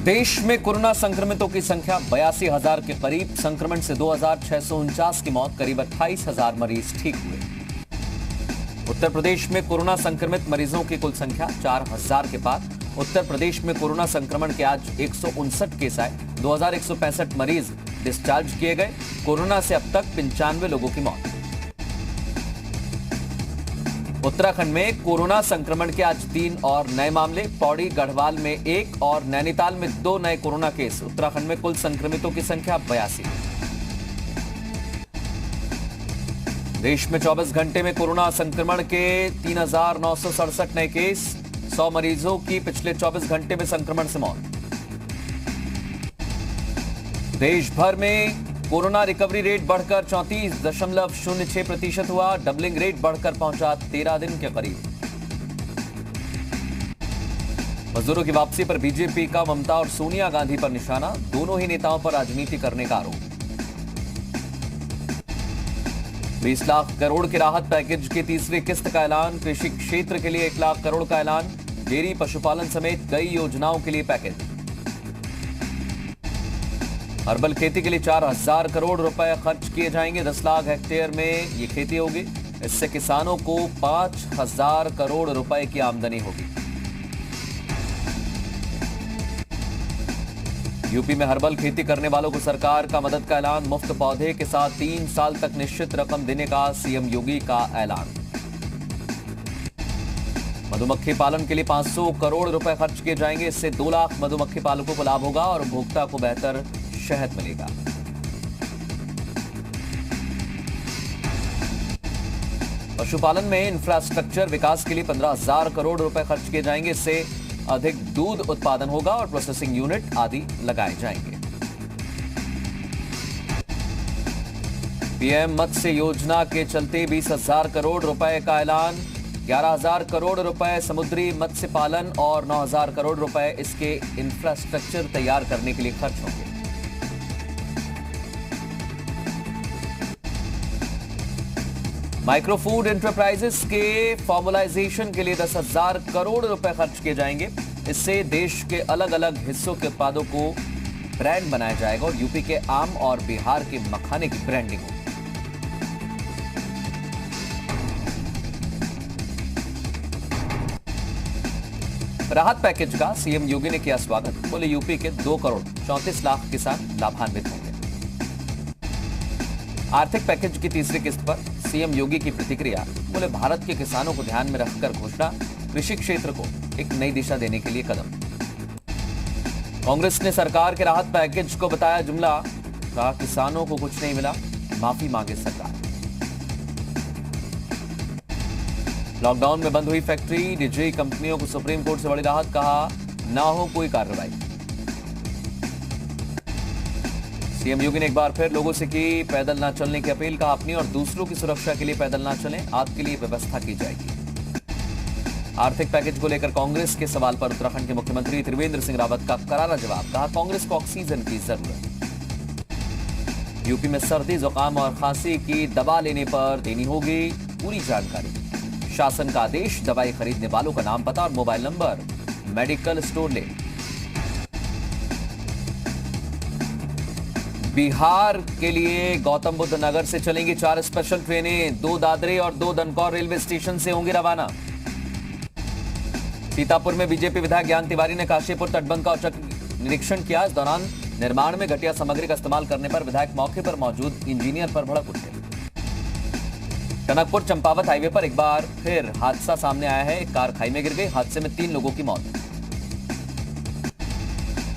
देश में कोरोना संक्रमितों की संख्या 82,000 के करीब। संक्रमण से 2,649 की मौत, करीब 28,000 मरीज ठीक हुए। उत्तर प्रदेश में कोरोना संक्रमित मरीजों की कुल संख्या 4,000 के पार। उत्तर प्रदेश में कोरोना संक्रमण के आज 159 केस आए। 2,165 मरीज डिस्चार्ज किए गए। कोरोना से अब तक 95 लोगों की मौत। उत्तराखंड में कोरोना संक्रमण के आज 3 और नए मामले। पौड़ी गढ़वाल में 1 और नैनीताल में 2 नए कोरोना केस। उत्तराखंड में कुल संक्रमितों की संख्या 82। देश में 24 घंटे में कोरोना संक्रमण के 3,967 नए केस। 100 मरीजों की पिछले 24 घंटे में संक्रमण से मौत। देश भर में कोरोना रिकवरी रेट बढ़कर 34.06% हुआ। डबलिंग रेट बढ़कर पहुंचा 13 दिन के करीब। मजदूरों की वापसी पर बीजेपी का ममता और सोनिया गांधी पर निशाना। दोनों ही नेताओं पर राजनीति करने का आरोप। 20 लाख करोड़ के राहत पैकेज की तीसरी किस्त का ऐलान। कृषि क्षेत्र के लिए 1 लाख करोड़ का ऐलान। डेयरी पशुपालन समेत कई योजनाओं के लिए पैकेज। हर्बल खेती के लिए 4,000 करोड़ रुपए खर्च किए जाएंगे। 10 लाख हेक्टेयर में ये खेती होगी। इससे किसानों को 5,000 करोड़ रुपए की आमदनी होगी। यूपी में हर्बल खेती करने वालों को सरकार का मदद का ऐलान। मुफ्त पौधे के साथ 3 साल तक निश्चित रकम देने का सीएम योगी का ऐलान। मधुमक्खी पालन के लिए 500 करोड़ रुपए खर्च किए जाएंगे। इससे 2 लाख मधुमक्खी पालकों को लाभ होगा और उपभोक्ता को बेहतर शहद मिलेगा। पशुपालन में इंफ्रास्ट्रक्चर विकास के लिए 15,000 करोड़ रुपए खर्च किए जाएंगे। इससे अधिक दूध उत्पादन होगा और प्रोसेसिंग यूनिट आदि लगाए जाएंगे। पीएम मत्स्य योजना के चलते 20,000 करोड़ रुपए का ऐलान। 11,000 करोड़ रुपए समुद्री मत्स्य पालन और 9,000 करोड़ रुपए इसके इंफ्रास्ट्रक्चर तैयार करने के लिए खर्च होंगे। माइक्रो फूड एंटरप्राइजेस के फॉर्मलाइजेशन के लिए 10,000 करोड़ रुपए खर्च किए जाएंगे। इससे देश के अलग अलग हिस्सों के उत्पादों को ब्रांड बनाया जाएगा और यूपी के आम और बिहार के मखाने की ब्रांडिंग होगी। राहत पैकेज का सीएम योगी ने किया स्वागत। बोले यूपी के 2 करोड़ 34 लाख किसान लाभान्वित होंगे। आर्थिक पैकेज की तीसरी किस्त पर सीएम योगी की प्रतिक्रिया। बोले भारत के किसानों को ध्यान में रखकर घोषणा। कृषि क्षेत्र को एक नई दिशा देने के लिए कदम। कांग्रेस ने सरकार के राहत पैकेज को बताया जुमला। कहा किसानों को कुछ नहीं मिला, माफी मांगे सरकार। लॉकडाउन में बंद हुई फैक्ट्री, निजी कंपनियों को सुप्रीम कोर्ट से बड़ी राहत। कहा ना हो कोई कार्रवाई। सीएम योगी ने एक बार फिर लोगों से की पैदल ना चलने की अपील। कहा अपनी और दूसरों की सुरक्षा के लिए पैदल ना चलें, आपके लिए व्यवस्था की जाएगी। आर्थिक पैकेज को लेकर कांग्रेस के सवाल पर उत्तराखंड के मुख्यमंत्री त्रिवेंद्र सिंह रावत का करारा जवाब। कहा कांग्रेस को ऑक्सीजन की जरूरत। यूपी में सर्दी, जुकाम और खांसी की दवा लेने पर देनी होगी पूरी जानकारी। शासन का आदेश। दवाई खरीदने वालों का नाम, पता और मोबाइल नंबर मेडिकल स्टोर ले। बिहार के लिए गौतम बुद्ध नगर से चलेंगी 4 स्पेशल ट्रेनें। 2 दादरे और 2 दनकौर रेलवे स्टेशन से होंगी रवाना। सीतापुर में बीजेपी विधायक ज्ञान तिवारी ने काशीपुर तटबंध का औचक निरीक्षण किया। इस दौरान निर्माण में घटिया सामग्री का इस्तेमाल करने पर विधायक मौके पर मौजूद इंजीनियर पर भड़क उठे। टनकपुर चंपावत हाईवे पर एक बार फिर हादसा सामने आया है। एक कार खाई में गिर गई। हादसे में 3 लोगों की मौत।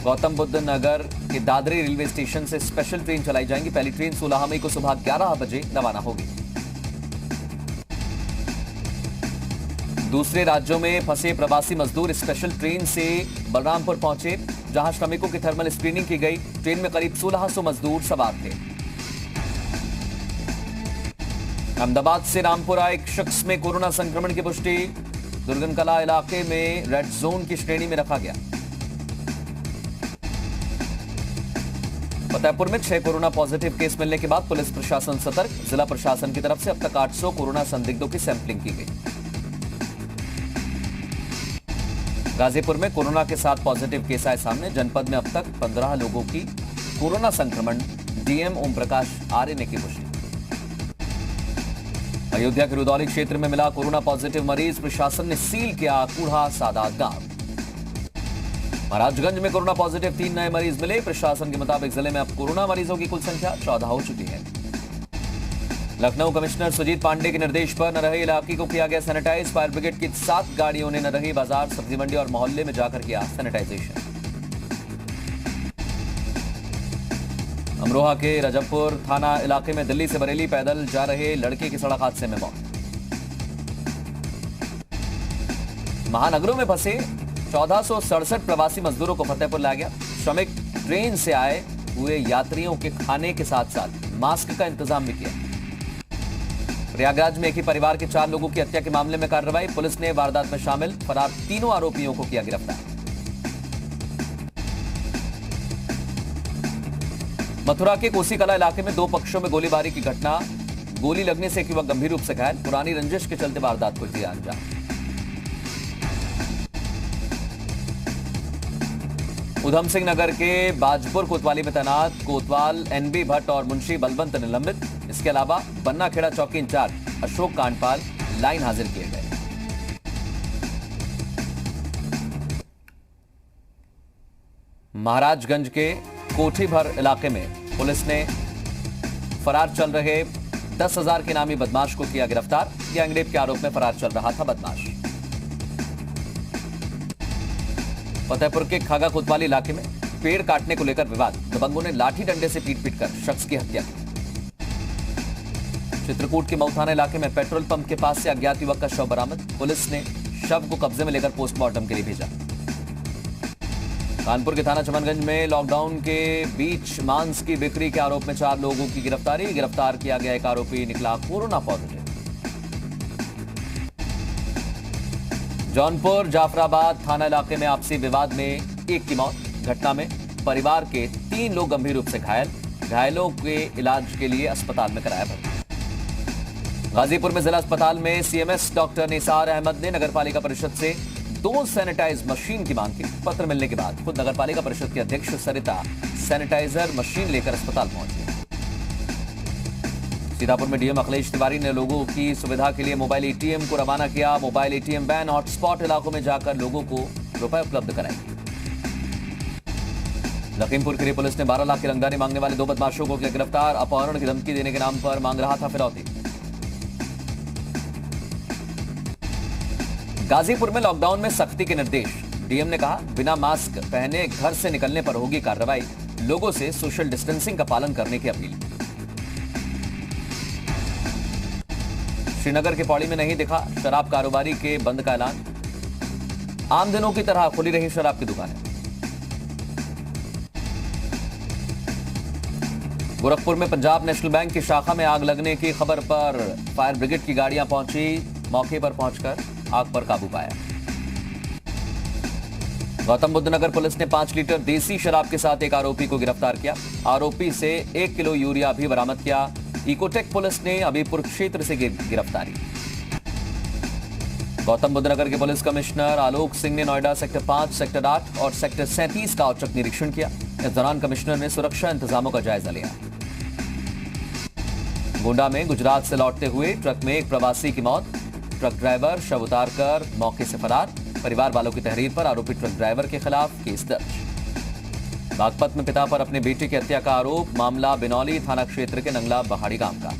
गौतम बुद्ध नगर के दादरी रेलवे स्टेशन से स्पेशल ट्रेन चलाई जाएंगी। पहली ट्रेन 16 मई को सुबह 11 बजे रवाना होगी। दूसरे राज्यों में फंसे प्रवासी मजदूर स्पेशल ट्रेन से बलरामपुर पहुंचे, जहां श्रमिकों की थर्मल स्क्रीनिंग की गई। ट्रेन में करीब 1600 मजदूर सवार थे। अहमदाबाद से रामपुरा एक शख्स में कोरोना संक्रमण की पुष्टि। दुर्गनकला इलाके में रेड जोन की श्रेणी में रखा गया। फतेहपुर में 6 कोरोना पॉजिटिव केस मिलने के बाद पुलिस प्रशासन सतर्क। जिला प्रशासन की तरफ से अब तक 800 कोरोना संदिग्धों की सैंपलिंग की गई। गाजीपुर में कोरोना के 7 पॉजिटिव केस आए सामने। जनपद में अब तक 15 लोगों की कोरोना संक्रमण। डीएम ओम प्रकाश आर्य ने की पुष्टि। अयोध्या के रुदौली क्षेत्र में मिला कोरोना पॉजिटिव मरीज। प्रशासन ने सील किया कूढ़ा सादात गांव। महाराजगंज में कोरोना पॉजिटिव 3 नए मरीज मिले। प्रशासन के मुताबिक जिले में अब कोरोना मरीजों की कुल संख्या 14 हो चुकी है। लखनऊ कमिश्नर सुजीत पांडे के निर्देश पर न रहे इलाके को किया गया सैनिटाइज। फायर ब्रिगेड की 7 गाड़ियों ने न रही बाजार, सब्जी मंडी और मोहल्ले में जाकर किया सैनिटाइजेशन। अमरोहा के रजबपुर थाना इलाके में दिल्ली से बरेली पैदल जा रहे लड़के की सड़क हादसे में मौत। महानगरों में फंसे 1467 प्रवासी मजदूरों को फतेहपुर लाया गया। श्रमिक ट्रेन से आए हुए यात्रियों के खाने के साथ साथ मास्क का इंतजाम भी किया। प्रयागराज में एक ही परिवार के 4 लोगों की हत्या के मामले में कार्रवाई। पुलिस ने वारदात में शामिल फरार तीनों आरोपियों को किया गिरफ्तार। मथुरा के कोसीकला इलाके में 2 पक्षों में गोलीबारी की घटना। गोली लगने से एक युवक गंभीर रूप से घायल। पुरानी रंजिश के चलते वारदात को दिया अंजाम। उधम सिंह नगर के बाजपुर कोतवाली में तैनात कोतवाल एनबी भट्ट और मुंशी बलवंत निलंबित। इसके अलावा बन्ना खेड़ा चौकी इंचार्ज अशोक कांडपाल लाइन हाजिर किए गए। महाराजगंज के कोठीभर इलाके में पुलिस ने फरार चल रहे 10,000 के नामी बदमाश को किया गिरफ्तार। गैंगरेप के आरोप में फरार चल रहा था बदमाश। फतेहपुर के खागा कोतवाली इलाके में पेड़ काटने को लेकर विवाद। दबंगों ने लाठी डंडे से पीट कर शख्स की हत्या की। चित्रकूट के मऊ थाना इलाके में पेट्रोल पंप के पास से अज्ञात युवक का शव बरामद। पुलिस ने शव को कब्जे में लेकर पोस्टमार्टम के लिए भेजा। कानपुर के थाना चमनगंज में लॉकडाउन के बीच मांस की बिक्री के आरोप में 4 लोगों की गिरफ्तारी। गिरफ्तार किया गया एक आरोपी निकला कोरोना पॉजिटिव। जौनपुर जाफराबाद थाना इलाके में आपसी विवाद में एक की मौत। घटना में परिवार के 3 लोग गंभीर रूप से घायल। घायलों के इलाज के लिए अस्पताल में कराया भर्ती। गाजीपुर में जिला अस्पताल में सीएमएस डॉक्टर निसार अहमद ने नगरपालिका परिषद से 2 सैनिटाइज मशीन की मांग की। पत्र मिलने के बाद खुद नगरपालिका परिषद के अध्यक्ष सरिता सैनिटाइजर मशीन लेकर अस्पताल पहुंची। सीतापुर में डीएम अखिलेश तिवारी ने लोगों की सुविधा के लिए मोबाइल एटीएम को रवाना किया। मोबाइल एटीएम वैन हॉटस्पॉट इलाकों में जाकर लोगों को रुपए उपलब्ध कराई। लखीमपुर खीरी पुलिस ने 12 लाख की रंगदारी मांगने वाले 2 बदमाशों को किया गिरफ्तार। अपहरण की धमकी देने के नाम पर मांग रहा था फिरौती। गाजीपुर में लॉकडाउन में सख्ती के निर्देश। डीएम ने कहा बिना मास्क पहने घर से निकलने पर होगी कार्रवाई। लोगों से सोशल डिस्टेंसिंग का पालन करने की अपील। श्रीनगर के पौड़ी में नहीं दिखा शराब कारोबारी के बंद का ऐलान। आम दिनों की तरह खुली रही शराब की दुकानें। गोरखपुर में पंजाब नेशनल बैंक की शाखा में आग लगने की खबर पर फायर ब्रिगेड की गाड़ियां पहुंची। मौके पर पहुंचकर आग पर काबू पाया। गौतम बुद्ध नगर पुलिस ने 5 लीटर देसी शराब के साथ एक आरोपी को गिरफ्तार किया। आरोपी से 1 किलो यूरिया भी बरामद किया। इकोटेक पुलिस ने अबीपुर क्षेत्र से गिरफ्तारी। गौतम बुद्ध नगर के पुलिस कमिश्नर आलोक सिंह ने नोएडा सेक्टर 5, सेक्टर 8 और सेक्टर 37 का औचक निरीक्षण किया। इस दौरान कमिश्नर ने सुरक्षा इंतजामों का जायजा लिया। गोंडा में गुजरात से लौटते हुए ट्रक में एक प्रवासी की मौत। ट्रक ड्राइवर शव उतारकर मौके से फरार। परिवार वालों की तहरीर पर आरोपी ट्रक ड्राइवर के खिलाफ केस दर्ज। बागपत में पिता पर अपने बेटे की हत्या का आरोप। मामला बिनौली थाना क्षेत्र के नंगला बहाड़ी गांव का।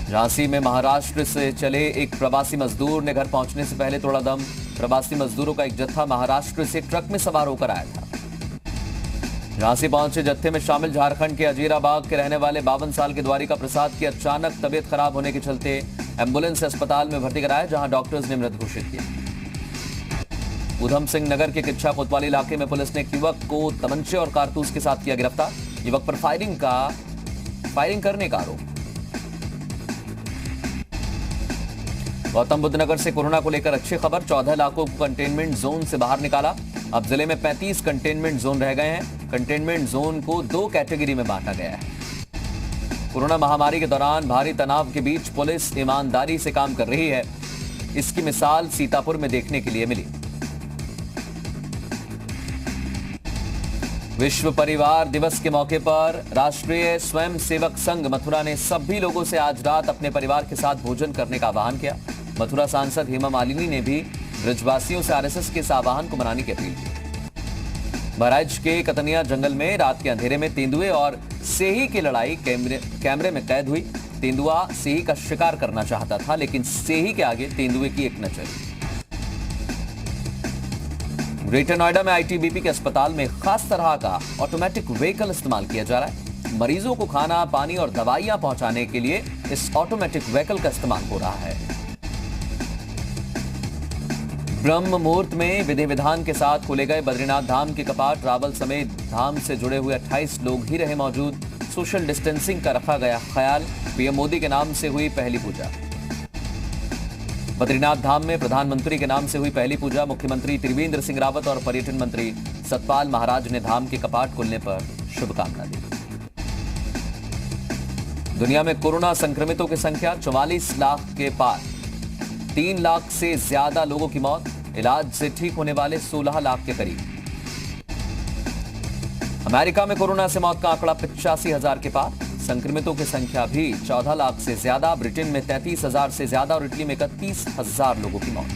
झांसी में महाराष्ट्र से चले एक प्रवासी मजदूर ने घर पहुंचने से पहले तोड़ा दम। प्रवासी मजदूरों का एक जत्था महाराष्ट्र से ट्रक में सवार होकर आया था। झांसी पहुंचे जत्थे में शामिल झारखंड के अजीराबाग के रहने वाले 52 साल के द्वारिका प्रसाद की अचानक तबीयत खराब होने के चलते एम्बुलेंस से अस्पताल में भर्ती कराया, जहां डॉक्टर्स ने मृत घोषित किया। उधम सिंह नगर के किच्छा कोतवाली इलाके में पुलिस ने एक युवक को तमंचे और कारतूस के साथ किया गिरफ्तार। युवक पर फायरिंग करने का आरोप। गौतम बुद्ध नगर से कोरोना को लेकर अच्छी खबर। 14 इलाकों को कंटेनमेंट जोन से बाहर निकाला। अब जिले में 35 कंटेनमेंट जोन रह गए हैं। कंटेनमेंट जोन को 2 कैटेगरी में बांटा गया है। कोरोना महामारी के दौरान भारी तनाव के बीच पुलिस ईमानदारी से काम कर रही है। इसकी मिसाल सीतापुर में देखने के लिए मिली। विश्व परिवार दिवस के मौके पर राष्ट्रीय स्वयंसेवक संघ मथुरा ने सभी लोगों से आज रात अपने परिवार के साथ भोजन करने का आह्वान किया। मथुरा सांसद हेमा मालिनी ने भी ब्रजवासियों से आरएसएस के इस आह्वान को मनाने की अपील की। बहराइच के कतनिया जंगल में रात के अंधेरे में तेंदुए और सेही की लड़ाई कैमरे में कैद हुई। तेंदुआ सेही का शिकार करना चाहता था, लेकिन सेही के आगे तेंदुए की एक न चली। ग्रेटर नोएडा में आईटीबीपी के अस्पताल में खास तरह का ऑटोमेटिक व्हीकल इस्तेमाल किया जा रहा है। मरीजों को खाना, पानी और दवाइयां पहुंचाने के लिए इस ऑटोमेटिक व्हीकल का इस्तेमाल हो रहा है। ब्रह्म मुहूर्त में विधि विधान के साथ खोले गए बद्रीनाथ धाम के कपाट। रावल समेत धाम से जुड़े हुए 28 लोग ही रहे मौजूद। सोशल डिस्टेंसिंग का रखा गया ख्याल। पीएम मोदी के नाम से हुई पहली पूजा। बद्रीनाथ धाम में प्रधानमंत्री के नाम से हुई पहली पूजा। मुख्यमंत्री त्रिवेंद्र सिंह रावत और पर्यटन मंत्री सतपाल महाराज ने धाम के कपाट खुलने पर शुभकामना दी। दुनिया में कोरोना संक्रमितों की संख्या 44 लाख के पार। 3 लाख से ज्यादा लोगों की मौत। इलाज से ठीक होने वाले 16 लाख के करीब। अमेरिका में कोरोना से मौत का आंकड़ा 85,000 के पार। संक्रमितों की संख्या भी 14 लाख से ज्यादा। ब्रिटेन में 33,000 से ज्यादा और इटली में 31,000 लोगों की मौत।